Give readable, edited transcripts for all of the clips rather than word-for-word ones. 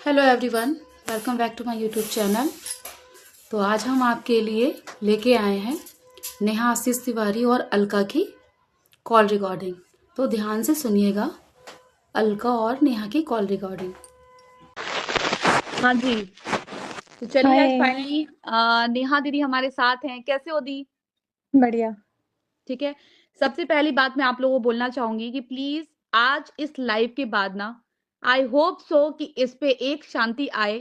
Hello everyone, welcome back to my YouTube channel. तो आज हम आपके लिए लेके आए हैं नेहा आशीष तिवारी और अलका की कॉल रिकॉर्डिंग। तो ध्यान से सुनिएगा अलका और नेहा की कॉल रिकॉर्डिंग। हाँ जी, तो चलिए आज हाय। फाइनली नेहा दीदी हमारे साथ हैं। कैसे हो दी? बढ़िया। ठीक है। सबसे पहली बात मैं आप लोगों को बोलना चाहूंगी कि प्लीज आज इस लाइव के बाद ना आई होप सो कि इस पे एक शांति आए।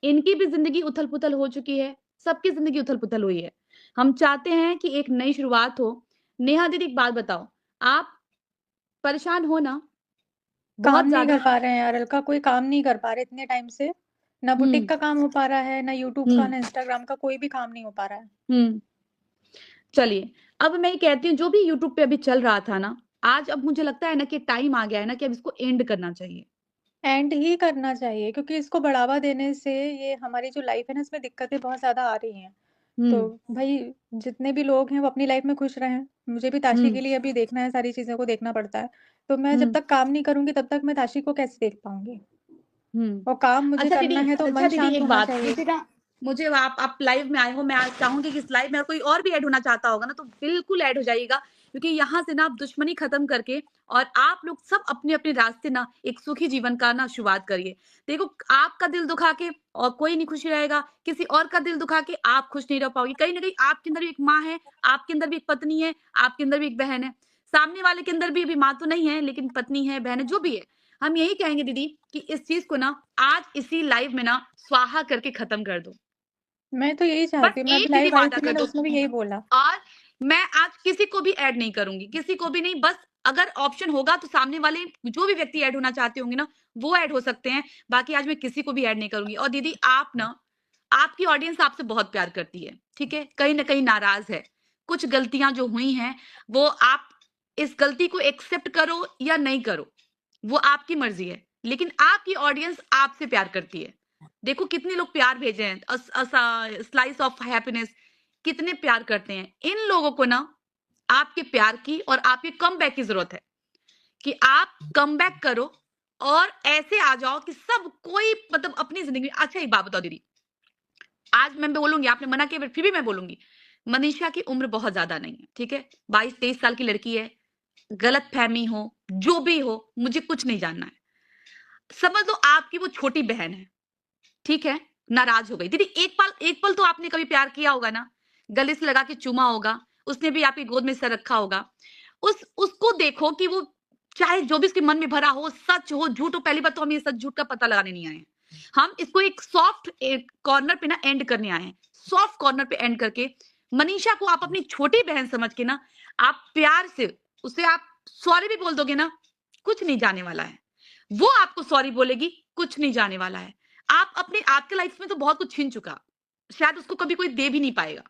इनकी भी जिंदगी उथल पुथल हो चुकी है, सबकी जिंदगी उथल पुथल हुई है। हम चाहते हैं कि एक नई शुरुआत हो। नेहा दीदी एक बात बताओ, आप परेशान हो ना? काम बहुत नहीं ज्यादा। कर पा रहे हैं यार, अलका कोई काम नहीं कर पा रहे इतने टाइम से। ना बुटीक हम्म का काम हो पा रहा है, ना यूट्यूब का, हम्म ना इंस्टाग्राम का, कोई भी काम नहीं हो पा रहा है। हम्म चलिए, अब मैं ये कहती हूँ जो भी यूट्यूब पे अभी चल रहा था ना, आज अब मुझे लगता है ना कि टाइम आ गया है ना कि अब इसको एंड करना चाहिए। एंड ही करना चाहिए क्योंकि इसको बढ़ावा देने से ये हमारी जो लाइफ है ना, इसमें दिक्कतें बहुत ज्यादा आ रही हैं। तो हम्म भाई, जितने भी लोग हैं वो अपनी लाइफ में खुश रहें। मुझे भी ताशी हम्म के लिए अभी देखना है, सारी चीजों को देखना पड़ता है। तो मैं जब हम्म तक काम नहीं करूंगी तब तक मैं ताशी को कैसे देख पाऊंगी। हम्म और काम मुझे करना है तो अच्छा मन दीदी, शांत एक होना बात चाहिए। मुझे ना, मुझे आप लाइव में आए हो, मैं आज चाहूंगी कि इस लाइव में अगर कोई और भी ऐड होना चाहता होगा ना तो बिल्कुल ऐड हो जाइएगा, क्योंकि यहाँ से ना आप दुश्मनी खत्म करके और आप लोग सब अपने अपने रास्ते ना एक सुखी जीवन का ना शुरुआत करिए। देखो, आपका दिल दुखा के और कोई नहीं खुशी रहेगा, किसी और का दिल दुखा के आप खुश नहीं रह पाओगे। कहीं ना कहीं आपके अंदर भी एक माँ है, आपके अंदर भी एक पत्नी है, आपके अंदर भी एक बहन है, सामने वाले के अंदर भी अभी माँ तो नहीं है लेकिन पत्नी है, बहन है, जो भी है। हम यही कहेंगे दीदी कि इस चीज को ना आज इसी लाइव में ना स्वाहा करके खत्म कर दो। मैं तो यही बस चाहती हूँ, मैं अभी एक दीदी लाइव आई वादा थी, कर मैंने दो, उसमें भी यही बोला। और मैं आज किसी को भी ऐड नहीं करूंगी, किसी को भी नहीं। बस अगर ऑप्शन होगा तो सामने वाले जो भी व्यक्ति ऐड होना चाहते होंगे ना वो ऐड हो सकते हैं, बाकी आज मैं किसी को भी ऐड नहीं करूंगी। और दीदी आप ना, आपकी ऑडियंस आपसे बहुत प्यार करती है, ठीक है, कहीं ना कहीं नाराज है। कुछ गलतियां जो हुई हैं वो आप इस गलती को एक्सेप्ट करो या नहीं करो, वो आपकी मर्जी है, लेकिन आपकी ऑडियंस आपसे प्यार करती है। देखो कितने लोग प्यार भेजे हैं, स्लाइस ऑफ हैप्पीनेस, कितने प्यार करते हैं। इन लोगों को ना आपके प्यार की और आपके कमबैक की जरूरत है कि आप कमबैक करो और ऐसे आ जाओ कि सब कोई मतलब अपनी जिंदगी में। अच्छा एक बात बताओ दीदी, आज मैं बोलूंगी, आपने मना किया फिर भी मैं बोलूंगी, मनीषा की उम्र बहुत ज्यादा नहीं है, ठीक है, 22-23 साल की लड़की है। गलत फहमी हो, जो भी हो, मुझे कुछ नहीं जानना है। समझ लो आपकी वो छोटी बहन है, ठीक है, नाराज हो गई। दीदी एक पल तो आपने कभी प्यार किया होगा ना, गले से लगा के चूमा होगा, उसने भी आपकी गोद में सर रखा होगा। उसको देखो कि वो चाहे जो भी उसके मन में भरा हो, सच हो झूठ हो, पहली बात तो हम ये सच झूठ का पता लगाने नहीं आए हैं। हम इसको एक सॉफ्ट कॉर्नर पे ना एंड करने आए हैं। सॉफ्ट कॉर्नर पे एंड करके मनीषा को आप अपनी छोटी बहन समझ के ना आप प्यार से उसे आप सॉरी भी बोल दोगे ना, कुछ नहीं जाने वाला है। वो आपको सॉरी बोलेगी, कुछ नहीं जाने वाला है। आप अपने आपके लाइफ में तो बहुत कुछ छीन चुका, शायद उसको कभी कोई दे भी नहीं पाएगा।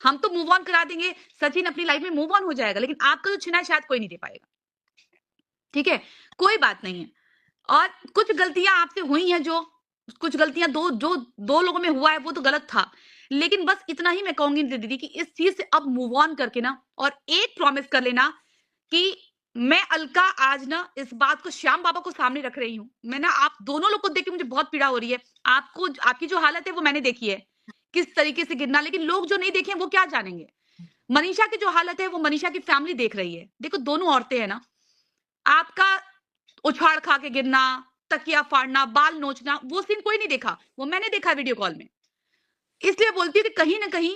हम तो मूव ऑन करा देंगे, सचिन अपनी लाइफ में मूव ऑन हो जाएगा, लेकिन आपका जो छिना है शायद कोई नहीं दे पाएगा। ठीक है, कोई बात नहीं है। और कुछ गलतियां आपसे हुई हैं, जो कुछ गलतियां दो लोगों में हुआ है वो तो गलत था, लेकिन बस इतना ही मैं कहूंगी दीदी कि इस चीज से अब मूव ऑन करके ना और एक प्रॉमिस कर लेना कि मैं अलका आज ना इस बात को श्याम बाबा को सामने रख रही हूँ। मैं ना आप दोनों लोग को देख के मुझे बहुत पीड़ा हो रही है। आपको आपकी जो हालत है वो मैंने देखी है, किस तरीके से गिरना, लेकिन लोग जो नहीं देखे वो क्या जानेंगे। मनीषा की जो हालत है वो मनीषा की फैमिली देख रही है। देखो दोनों औरतें हैं ना, आपका उछाड़ खा के गिरना, तकिया फाड़ना, बाल नोचना, वो सीन कोई नहीं देखा, वो मैंने देखा वीडियो कॉल में। इसलिए बोलती हूँ कि कहीं ना कहीं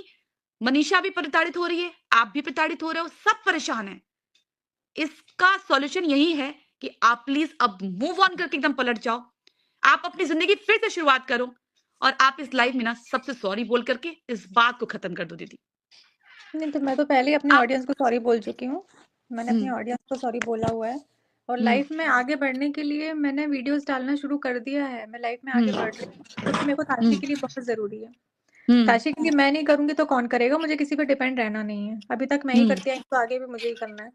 मनीषा भी प्रताड़ित हो रही है, आप भी प्रताड़ित हो रहे हो, सब परेशान है। इसका सॉल्यूशन यही है कि आप प्लीज अब मूव ऑन करके एकदम पलट जाओ, आप अपनी जिंदगी फिर से शुरुआत करो और आप इस लाइफ में ना सबसे सॉरी बोल करके इस बात को खत्म कर दो दीदी। नहीं तो मैं तो पहले ही अपने आप ऑडियंस को सॉरी बोल चुकी हूँ। मैंने अपनी हम्म ऑडियंस को सॉरी बोला हुआ है। और हम्म लाइफ में आगे बढ़ने के लिए मैंने वीडियोस डालना शुरू कर दिया है। मैं लाइफ में आगे हम्म बढ़ रही हूँ क्योंकि मेरे को ताशी हम्म के लिए बहुत जरूरी है। हम्म ताशी के लिए मैं नहीं करूंगी तो कौन करेगा। मुझे किसी पे डिपेंड रहना नहीं है। अभी तक मैं ही हम्म करती आई, तो आगे भी मुझे ही करना है।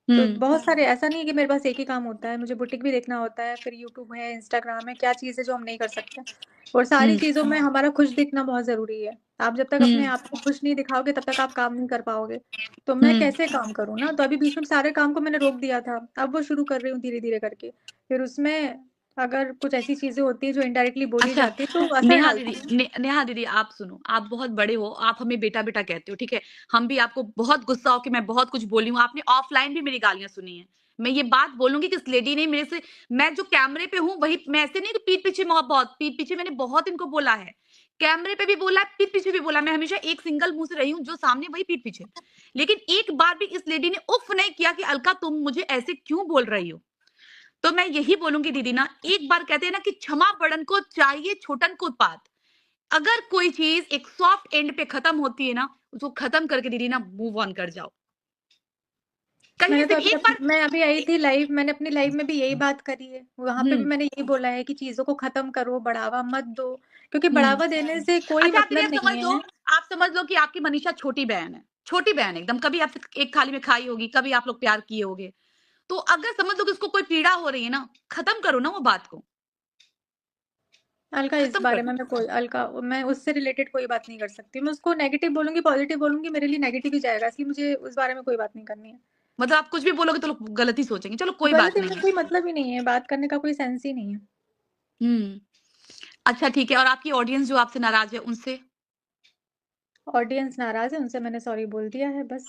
तो हम्म बहुत सारे, ऐसा नहीं है कि मेरे पास एक ही काम होता है। मुझे बुटीक भी देखना होता है, फिर यूट्यूब है, इंस्टाग्राम है, क्या चीज़ है जो हम नहीं कर सकते। और सारी हम्म चीज़ों में हमारा खुश दिखना बहुत ज़रूरी है। आप जब तक अपने हम्म आप को खुश नहीं दिखाओगे तब तक आप काम नहीं कर पाओगे। तो मैं हम्म कैसे काम करूँ ना, तो अभी बीच में सारे काम को मैंने रोक दिया था। अब वो शुरू कर रही हूँ धीरे धीरे करके। फिर उसमें अगर कुछ ऐसी चीजें होती है जो इनडायरेक्टली बोली अच्छा, जाती है तो असर नेहा डालती दीदी है। नेहा दीदी आप सुनो, आप बहुत बड़े हो, आप हमें बेटा-बेटा कहते हो, ठीक है? हम भी आपको बहुत गुस्सा हो कि मैं बहुत कुछ बोली हूँ, आपने ऑफलाइन भी मेरी गालियाँ सुनी हैं। मैं ये बात बोलूँगी कि इस लेडी ने मेरे से मैं जो कैमरे पे हूँ वही मैं ऐसे नहीं कि पीठ पीछे बहुत पीठ पीछे मैंने बहुत इनको बोला है। कैमरे पे भी बोला है, पीठ पीछे भी बोला, मैं हमेशा एक सिंगल मुँह से रही हूँ, जो सामने वही पीठ पीछे। लेकिन एक बार भी इस लेडी ने उफ़ नहीं किया कि अलका तुम मुझे ऐसे क्यों बोल रही हो? तो मैं यही बोलूँगी दीदी ना, एक बार कहते हैं ना कि क्षमा बड़न को चाहिए छोटन को उत्पात। अगर कोई चीज़ एक सॉफ्ट एंड पे खत्म होती है ना, उसको खत्म करके दीदी ना मूव ऑन कर जाओ। कहीं मैंने से तो भी अभी एक बार मैं अभी आई थी लाइव, मैंने अपनी लाइव में भी यही बात करी है। वहाँ पे भी हुँ, मैंने यही बोला है कि चीज़ों को ख़त्म करो, बढ़ावा मत दो, क्योंकि हुँ। बढ़ावा देने से कोई अच्छा आप दीदी मतलब नहीं है। आप समझ लो कि आपकी मनीषा छोटी बहन है। छोटी बहन है एकदम, कभी आपसे एक थाली में खाई होगी, कभी आप लोग प्यार किए होंगे। तो अगर समझ लो कि उसको कोई पीड़ा हो रही है ना, खत्म करो ना वो बात को, अलका इस खत्म कर बारे में दो। मैं उससे रिलेटेड कोई बात नहीं कर सकती। मैं उसको नेगेटिव बोलूँगी, पॉज़िटिव बोलूँगी, मेरे लिए नेगेटिव ही जाएगा, इसलिए मुझे उस बारे में कोई बात नहीं करनी है। मतलब आप कुछ भी बोलोगे तो लोग गलत ही सोचेंगे। चलो कोई गलत बात इनका नहीं है। कोई मतलब ही नहीं है, बात करने का कोई सेंस ही नहीं है। हुँ। अच्छा ठीक है और आपकी ऑडियंस जो आपसे नाराज़ है उनसे? ऑडियंस नाराज़ है, उनसे मैंने सॉरी बोल दिया है बस।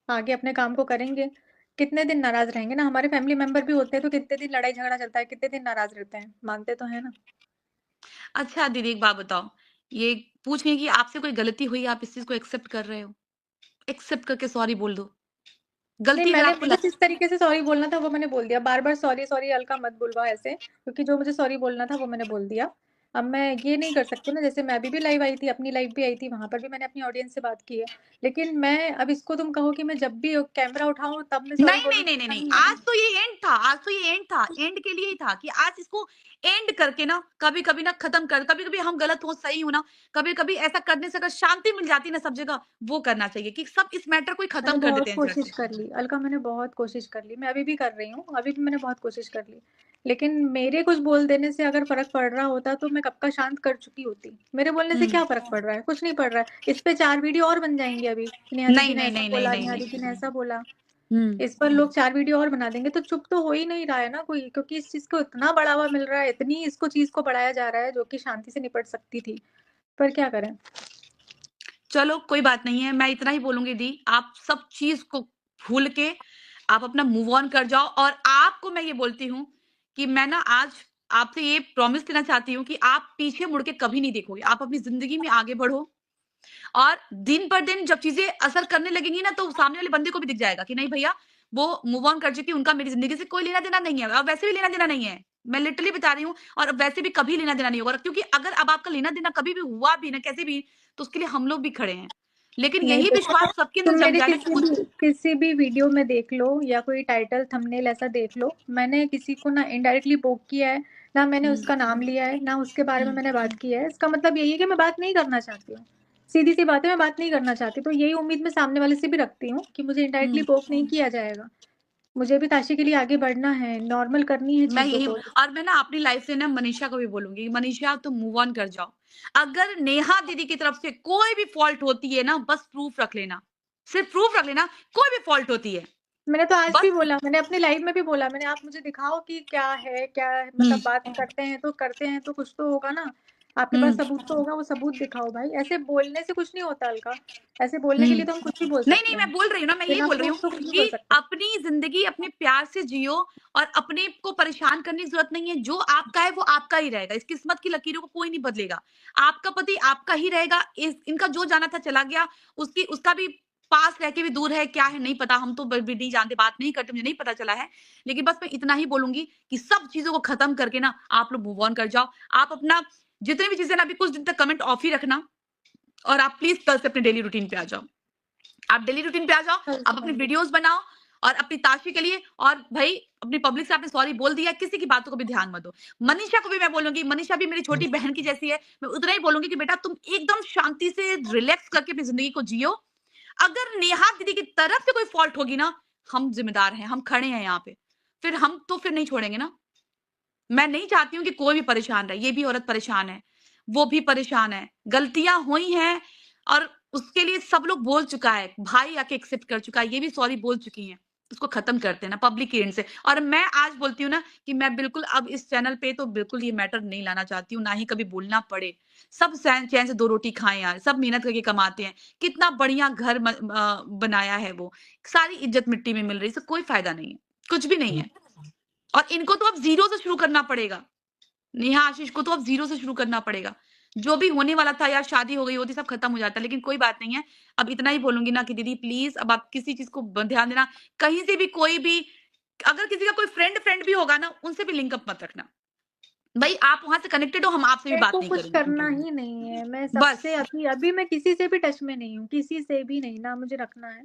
आगे अपने काम को करेंगे। कितने दिन नाराज़ रहेंगे ना, हमारे फैमिली मेंबर भी होते हैं तो कितने दिन लड़ाई झगड़ा चलता है, कितने दिन नाराज़ रहते हैं, मानते तो हैं ना। अच्छा दीदी एक बात बताओ, ये पूछ रही हैं कि आपसे कोई गलती हुई, आप इस चीज़ को एक्सेप्ट कर रहे हो? एक्सेप्ट करके सॉरी बोल दो। नहीं, गलती अगर मैंने आपको मुझे लग जिस तरीके से सॉरी बोलना था वो मैंने बोल दिया। बार-बार सॉरी, सॉरी अलका मत बुलवाओ ऐसे, क्योंकि जो मुझे सॉरी बोलना था वो मैंने बोल दिया। अब मैं ये नहीं कर सकती ना, जैसे मैं अभी भी लाइव आई थी, अपनी लाइव भी आई थी, वहाँ पर भी मैंने अपनी ऑडियंस से बात की है। लेकिन मैं अब इसको तुम कहो कि मैं जब भी कैमरा उठाऊँ तब मैं सॉरी नहीं, नहीं, बोलूँ, नहीं, नहीं, ऐसा नहीं, नहीं है आज ना। तो ये एंड था, आज तो ये एंड था, एंड के लिए ही था कि आज इसको एंड करके ना कभी-कभी ना खत्म कर कभी-कभी हम गलत हो, सही हो ना, कभी-कभी ऐसा करने से अगर शांति मिल जाती है ना सब जगह, वो करना चाहिए कि सब इस मैटर को ही मैंने खत्म कर देते बहुत हैं जड़ कोशिश से। कर ली, अलका मैंने बहुत कोशिश कर ली। मैं अभी भी कर रही हूँ, अभी भी मैंने बहुत कोशिश कर ली। लेकिन मेरे कुछ बोल देने से अगर फ़र्क पड़ रहा होता तो मैं कब का शांत कर चुकी होती। मेरे बोलने से हुँ। क्या फ़र्क पड़ रहा है? कुछ नहीं पड़ रहा है। इस पे 4 वीडियो और बन जाएँगे अभी, कि नेहा नहीं, दीदी ने नहीं, ऐसा नहीं, नहीं, बोला, नहीं, नेहा नहीं। दीदी ने ऐसा बोला। हुँ। इस पर लोग 4 वीडियो और बना देंगे, तो चुप तो हो ही नहीं रहा है ना कोई, क्योंकि इस चीज़ को इतना बढ़ावा मिल रहा है, इतनी इसको चीज़ को बढ़ाया जा रहा है जो कि शांति से निपट सकती थी। पर क्या करें? चलो कोई बात नहीं है, मैं इतना ही बोलूँगी दी, आप सब चीज़ को भूल के आप अपना मूव ऑन कर जाओ और आपको मैं ये बोलती हूँ कि मैं ना आज आपसे ये प्रॉमिस लेना चाहती हूँ कि आप पीछे मुड़ के कभी नहीं देखोगे। आप अपनी ज़िंदगी में आगे बढ़ो और दिन पर दिन जब चीज़ें असर करने लगेंगी ना, तो सामने वाले बंदे को भी दिख जाएगा कि नहीं भैया, वो मूव ऑन कर चुकी, उनका मेरी ज़िंदगी से कोई लेना-देना नहीं है और वैसे भी लेना-देना नहीं है। मैं लिटरली बता रही हूँ और वैसे भी कभी लेना-देना नहीं होगा क्योंकि अगर अब आपका लेना-देना कभी भी हुआ भी ना, कैसे भी, तो उसके लिए हम लोग भी खड़े हैं। लेकिन नहीं यही देखो, विश्वास सबके अंदर तुम जग मेरे जाए ना कि कुछ किसी भी वीडियो में देख लो या कोई टाइटल थंबनेल ऐसा देख लो, मैंने किसी को ना इनडायरेक्टली पोक किया है, ना मैंने हुँ, उसका नाम लिया है, ना उसके बारे में हुँ, मैंने बात की है। इसका मतलब यही है कि मैं बात नहीं करना चाहती हूँ। सीधी-सी बात है, मैं बात नहीं करना चाहती, तो यही उम्मीद मैं सामने वाले से भी रखती हूँ कि मुझे इनडायरेक्टली हुँ। पोक नहीं किया जाएगा। मुझे भी ताशी के लिए आगे बढ़ना है, नॉर्मल करनी है मैं चीज़ों यही को। और मैं ना अपनी लाइफ से ना मनीषा को भी बोलूँगी, मनीषा तुम मूव ऑन कर जाओ। अगर नेहा दीदी की तरफ से कोई भी फ़ॉल्ट होती है ना, बस प्रूफ रख लेना। सिर्फ़ प्रूफ रख लेना, कोई भी फ़ॉल्ट होती है। मैंने तो आज भी बस बोला, मैंने अपनी लाइव में भी बोला, मैंने आप मुझे दिखाओ कि क्या है, हुँ, मतलब बात करते हैं तो कुछ तो होगा ना। आपके पास हुँ, सबूत तो होगा, वो सबूत दिखाओ भाई। ऐसे बोलने से कुछ नहीं होता अलका। ऐसे बोलने के लिए हुँ। तो हम कुछ भी बोल नहीं, सकते नहीं, हैं। मैं बोल रही हूँ ना, मैं यही बिना बोल रही हूँ प्रूफ तो कुछ भी कि बोल सकते हैं। अपनी ज़िंदगी अपने प्यार से जियो और अपने को परेशान करने की ज़रूरत नहीं है। जो आपका है, वो आपका ही रहेगा। इस किस्मत की लकीरों को कोई नहीं बदलेगा। आपका पति आपका ही रहेगा। इनका जो जाना था चला गया। उसका भी पास रह के भी दूर है, क्या है नहीं पता। हम तो भी नहीं जानते, बात नहीं करते, मुझे नहीं पता चला है। लेकिन बस मैं इतना ही बोलूँगी कि सब चीज़ों को खत्म करके ना आप लोग मूव ऑन कर जाओ। आप अपना जितनी भी चीज़ें ना अभी कुछ दिन तक कमेंट ऑफ ही रखना और आप प्लीज़ कल से अपने डेली रूटीन पे आ जाओ। आप डेली रूटीन पे आ जाओ, कल आप से अपनी आएँगे। वीडियोज़ बनाओ और अपनी ताशी के लिए और भई अपनी पब्लिक से आपने सॉरी बोल दिया है, किसी की बातों को भी ध्यान मत दो। मनीषा को भी मैं बोलूँगी, मनीषा भी मेरी छोटी बहन की जैसी है, मैं उतना ही बोलूँगी कि बेटा तुम एकदम शांति से रिलैक्स करके अपनी ज़िंदगी को जियो। अगर नेहा दीदी की तरफ से कोई फ़ॉल्ट होगी ना, हम ज़िम्मेदार हैं, हम खड़े हैं यहाँ पे। फिर नहीं छोड़ेंगे ना। मैं नहीं चाहती हूँ कि कोई भी परेशान रहे, ये भी औरत परेशान है, वो भी परेशान है, गलतियाँ हुई हैं और उसके लिए सब लोग बोल चुका है, भाई आके एक्सेप्ट कर चुका है, ये भी सॉरी बोल चुकी हैं। उसको खत्म करते हैं ना पब्लिक एंड से। और मैं आज बोलती हूँ ना कि मैं बिल्कुल अब इस चैनल पे तो बिल्कुल ये मैटर नहीं लाना चाहती हूँ, ना ही कभी बोलना पड़े। सब चैन से 2 रोटी खाएँ यार, सब मेहनत करके कमाते हैं। कितना बढ़िया घर बनाया है वो, सारी इज्जत मिट्टी में मिल रही है, इससे कोई फ़ायदा नहीं है, कुछ भी नहीं है। और इनको तो अब ज़ीरो से शुरू करना पड़ेगा। नेहा आशीष को तो अब ज़ीरो से शुरू करना पड़ेगा। जो भी होने वाला था यार, शादी हो गई होती सब खत्म हो जाता, लेकिन कोई बात नहीं है। अब इतना ही बोलूँगी ना कि दीदी प्लीज़ अब आप किसी चीज़ को ध्यान देना, कहीं से भी कोई भी अगर किसी का कोई फ्रेंड भी होगा ना, उनसे भी लिंक अप मत रखना। भई आप वहाँ से कनेक्टेड हो, हम आपसे भी मेरे बात को नहीं कुछ करेंगे। करना ही नहीं है। मैं बस, सबसे अभी मैं किसी से भी टच में नहीं हूँ, किसी से भी नहीं, ना मुझे रखना है।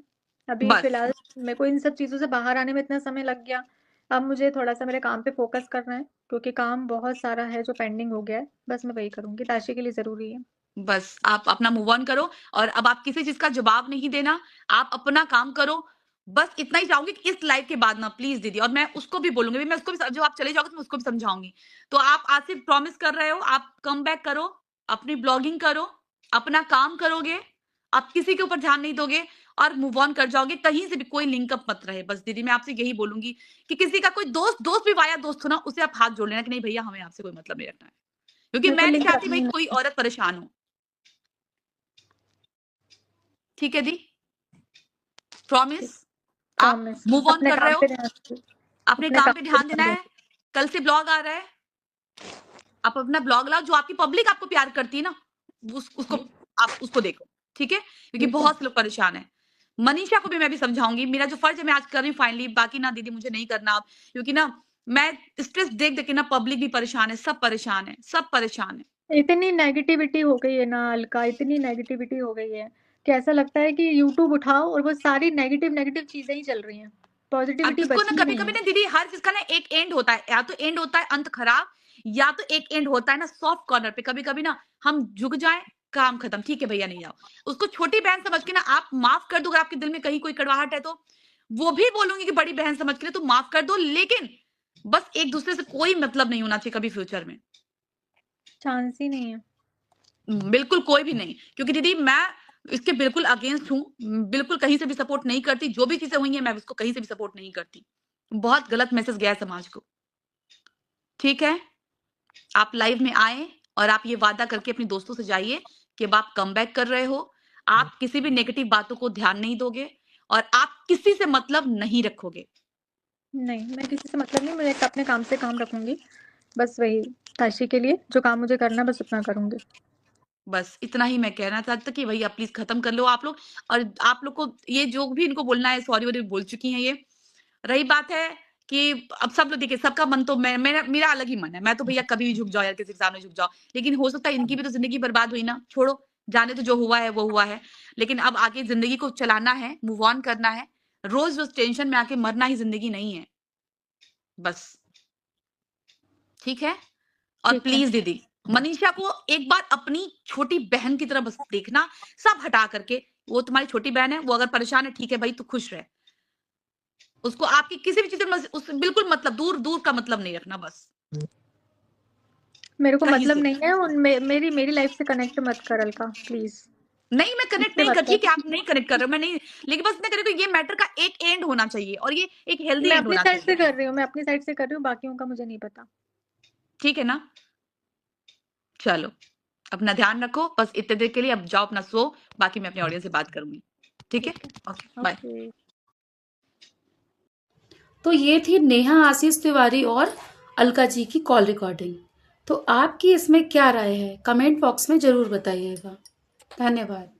अभी बस, फिलहाल मेरे को इन सब चीज़ों से बाहर आने में इतना समय लग गया। अब मुझे थोड़ा-सा मेरे काम पे फ़ोकस करना है, क्योंकि काम बहुत सारा है जो पेंडिंग हो गया है। बस मैं वही करूँगी, ताशी के लिए ज़रूरी है। बस आप अपना मूव ऑन करो और अब आप किसी चीज़ का जवाब नहीं देना, आप अपना काम करो। बस इतना ही चाहूँगी कि इस लाइव के बाद ना प्लीज़ दीदी, और मैं उसको भी बोलूँगी, मैं उसको भी जब आप चले जाओगे तो मैं उसको भी समझाऊँगी। तो आप आज से प्रॉमिस कर रहे हो, आप कम बैक करो, अपनी ब्लॉगिंग करो, अपना काम करोगे, आप किसी के ऊपर ध्यान नहीं दोगे और मूव ऑन कर जाओगे, कहीं से भी कोई लिंक अप मत रहे। बस दीदी मैं आपसे यही बोलूँगी कि किसी का कोई दोस्त भी वाया दोस्त हो ना, उससे आप हाथ जोड़ लेना कि नहीं भैया हमें आपसे कोई मतलब नहीं रखना है। क्योंकि मेरे को मैं नहीं लिंक चाहती भई रखनी कोई है। औरत परेशान हो। ठीक है दी? प्रॉमिस? ठीक, आप प्रॉमिस। मूव ऑन अपने कर रहे काम हो, पे ध्यान दूँ, अपने अपने काम काम पे पे ध्यान देना ध्यान दूँ। है। कल से ब्लॉग आ रहा है, आप अपना ब्लॉग लाओ, जो आपकी पब्लिक आपको प्यार करती है ना, उसको आप उसको देखो, ठीक है? क्योंकि ठीक है। बहुत से लोग परेशान हैं। मनीषा को भी मैं भी समझाऊँगी, मेरा जो फर्ज़ है मैं आज कर रही हूँ फाइनली, बाकी ना दीदी मुझे नहीं करना अब, क्योंकि ना मैं स्ट्रेस देख-देख के ना पब्लिक भी परेशान है, सब परेशान है, सब परेशान है। इतनी नेगेटिविटी हो गई है ना अलका, इतनी नेगेटिविटी हो गई है कि ऐसा लगता है कि यूट्यूब उठाओ और वो सारी नेगेटिव चीजें ही चल रही हैं। अब पॉजिटिविटी इसको ना बची ही नहीं कभी-कभी है। ना दीदी हर चीज़ का ना एक एंड होता है, या तो एंड होता है अंत खराब, या तो एक एंड होता है ना सॉफ्ट कॉर्नर पे। कभी-कभी ना हम झुक जाएँ, काम खत्म, ठीक है भैया नहीं आओ। उसको छोटी बहन समझ के ना आप माफ़ कर दो, अगर आपके दिल में कहीं कोई कड़वाहट है तो। वो भी बोलूँगी कि बड़ी बहन समझ के ना तुम माफ़ कर दो, लेकिन बस एक-दूसरे से कोई मतलब नहीं होना चाहिए कभी फ्यूचर में। चांस ही नहीं है। बिल्कुल कोई भी नहीं, क्योंकि दीदी मैं इसके बिल्कुल अगेंस्ट हूँ। बिल्कुल कहीं से भी सपोर्ट नहीं करती, जो भी चीज़ें हुई हैं मैं उसको कहीं से भी सपोर्ट नहीं करती। बहुत गलत मैसेज गया है समाज को, ठीक है? आप लाइव में आएँ और आप ये वादा करके अपने दोस्तों से जाइए कि अब आप कमबैक कर रहे हो, आप किसी भी नेगेटिव बातों को ध्यान नहीं दोगे और आप किसी से मतलब नहीं रखोगे। नहीं, मैं किसी से मतलब नहीं, मैं अपने काम से काम रखूंगी। बस वही ताशी के लिए जो काम मुझे करना है बस उतना करूंगी। बस इतना ही मैं कहना चाहती थी कि भैया प्लीज़ खत्म कर लो आप लोग, और आप लोग को ये जो भी इनको बोलना है सॉरी-वॉरी बोल चुकी हैं ये। रही बात है कि अब सब लोग देखिए, सबका मन तो मेरा मेरा अलग ही मन है। मैं तो भैया कभी भी झुक जाओ यार, किसी के सामने झुक जाओ। लेकिन हो सकता है इनकी भी तो ज़िंदगी बर्बाद हुई ना, छोड़ो, जाने दो, जो हुआ है वो हुआ है। लेकिन अब आगे ज़िंदगी को चलाना है, मूव ऑन करना है। रोज़-रोज़ टेंशन में आके मरना ही ज़िंदगी नहीं है। बस, ठीक है? और ठीक है। प्लीज़ दीदी, मनीषा को एक बार अपनी छोटी बहन की तरह बस देखना, सब हटा करके। वो तुम्हारी छोटी बहन है, वो अगर परेशान है ठीक है भाई, तू खुश रह। उसको आपकी किसी भी चीज़ में उससे बिल्कुल मतलब दूर-दूर का मतलब नहीं रखना बस, मेरे को कहीं मतलब से। नहीं है मेरी लाइफ से कनेक्ट मत कर अलका, प्लीज। नहीं, मैं कनेक्ट मुझसे नहीं मत कर, ठीक कर। है आप नहीं कनेक्ट कर रहे हो, मैं नहीं, लेकिन बस इतना कह रही हूँ कि ये मैटर का एक एंड होना चाहिए और ये एक हेल्दी मैं एंड अपनी होना साइड से चाहिए। कर रही हूँ, मैं अपनी साइड से कर रही हूँ, बाकियों का मुझे नहीं पता। ठीक है ना? चलो, अपना ध्यान रखो, बस इतने देर के लिए अब जाओ अपना सो, बाकी मैं अपने ऑडियंस से बात करूँगी। ठीक है? ठीक है। Okay, bye. ओके। तो ये थी नेहा आशीष तिवारी और अलका जी की कॉल रिकॉर्डिंग। तो आपकी इसमें क्या राय है? कमेंट बॉक्स में ज़रूर बताइएगा। धन्यवाद।